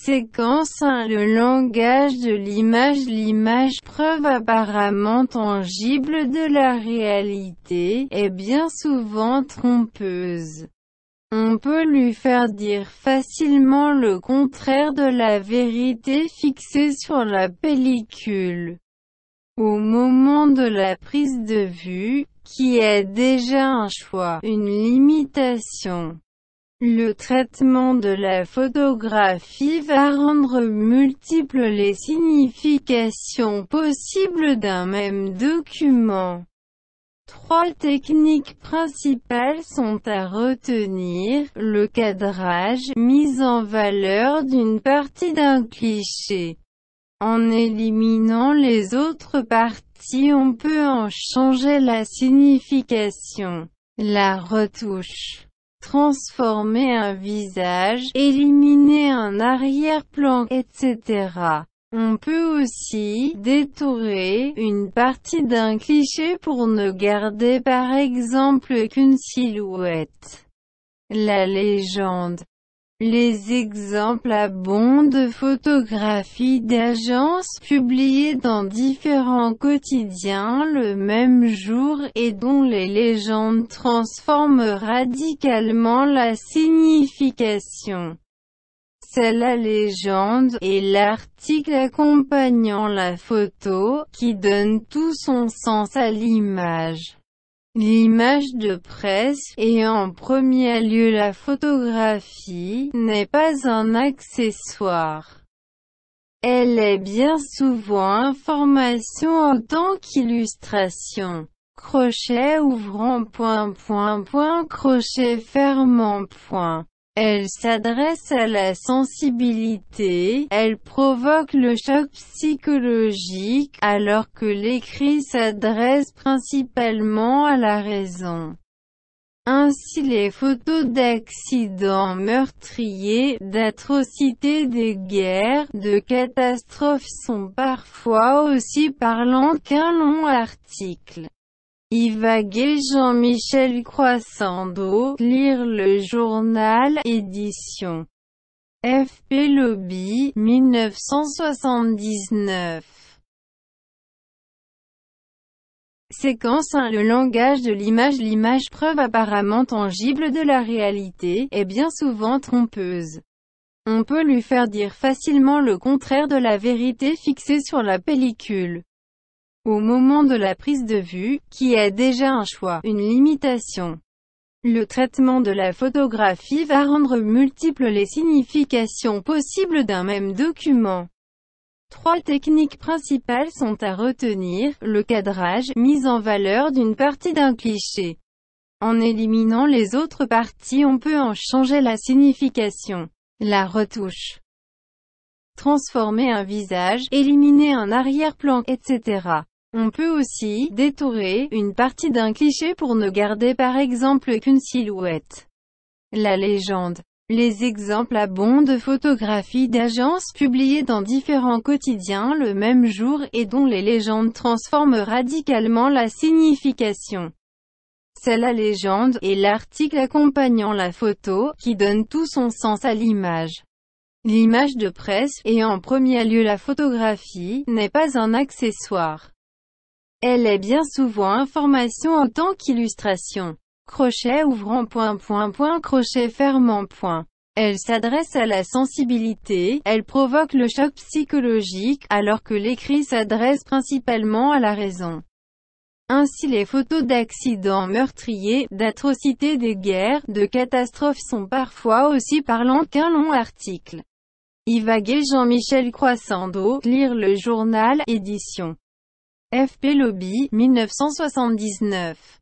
Séquence 1. Le langage de l'image preuve apparemment tangible de la réalité, est bien souvent trompeuse. On peut lui faire dire facilement le contraire de la vérité fixée sur la pellicule. Au moment de la prise de vue, qui est déjà un choix, une limitation. Le traitement de la photographie va rendre multiples les significations possibles d'un même document. Trois techniques principales sont à retenir: le cadrage, mise en valeur d'une partie d'un cliché. En éliminant les autres parties, on peut en changer la signification. La retouche. Transformer un visage, éliminer un arrière-plan, etc. On peut aussi détourer une partie d'un cliché pour ne garder par exemple qu'une silhouette. La légende. Les exemples abondent de photographies d'agences publiées dans différents quotidiens le même jour et dont les légendes transforment radicalement la signification. C'est la légende, et l'article accompagnant la photo, qui donne tout son sens à l'image. L'image de presse, et en premier lieu la photographie, n'est pas un accessoire. Elle est bien souvent information en tant qu'illustration. Crochet ouvrant ... crochet fermant ... Elle s'adresse à la sensibilité, elle provoque le choc psychologique, alors que l'écrit s'adresse principalement à la raison. Ainsi les photos d'accidents meurtriers, d'atrocités des guerres, de catastrophes sont parfois aussi parlantes qu'un long article. Ivaguer Jean-Michel Croissando, lire le journal, édition. FP Lobby, 1979. Séquence 1. Le langage de l'image preuve apparemment tangible de la réalité, est bien souvent trompeuse. On peut lui faire dire facilement le contraire de la vérité fixée sur la pellicule. Au moment de la prise de vue, qui est déjà un choix, une limitation. Le traitement de la photographie va rendre multiples les significations possibles d'un même document. Trois techniques principales sont à retenir: le cadrage, mise en valeur d'une partie d'un cliché. En éliminant les autres parties, on peut en changer la signification. La retouche. Transformer un visage, éliminer un arrière-plan, etc. On peut aussi détourer une partie d'un cliché pour ne garder par exemple qu'une silhouette. La légende. Les exemples abondent de photographies d'agences publiées dans différents quotidiens le même jour et dont les légendes transforment radicalement la signification. C'est la légende, et l'article accompagnant la photo, qui donne tout son sens à l'image. L'image de presse, et en premier lieu la photographie, n'est pas un accessoire. Elle est bien souvent information en tant qu'illustration. Crochet ouvrant ... crochet fermant ... Elle s'adresse à la sensibilité, elle provoque le choc psychologique, alors que l'écrit s'adresse principalement à la raison. Ainsi les photos d'accidents meurtriers, d'atrocités des guerres, de catastrophes sont parfois aussi parlantes qu'un long article. Ivaguer Jean-Michel Croissando, lire le journal, édition. FP Lobby, 1979.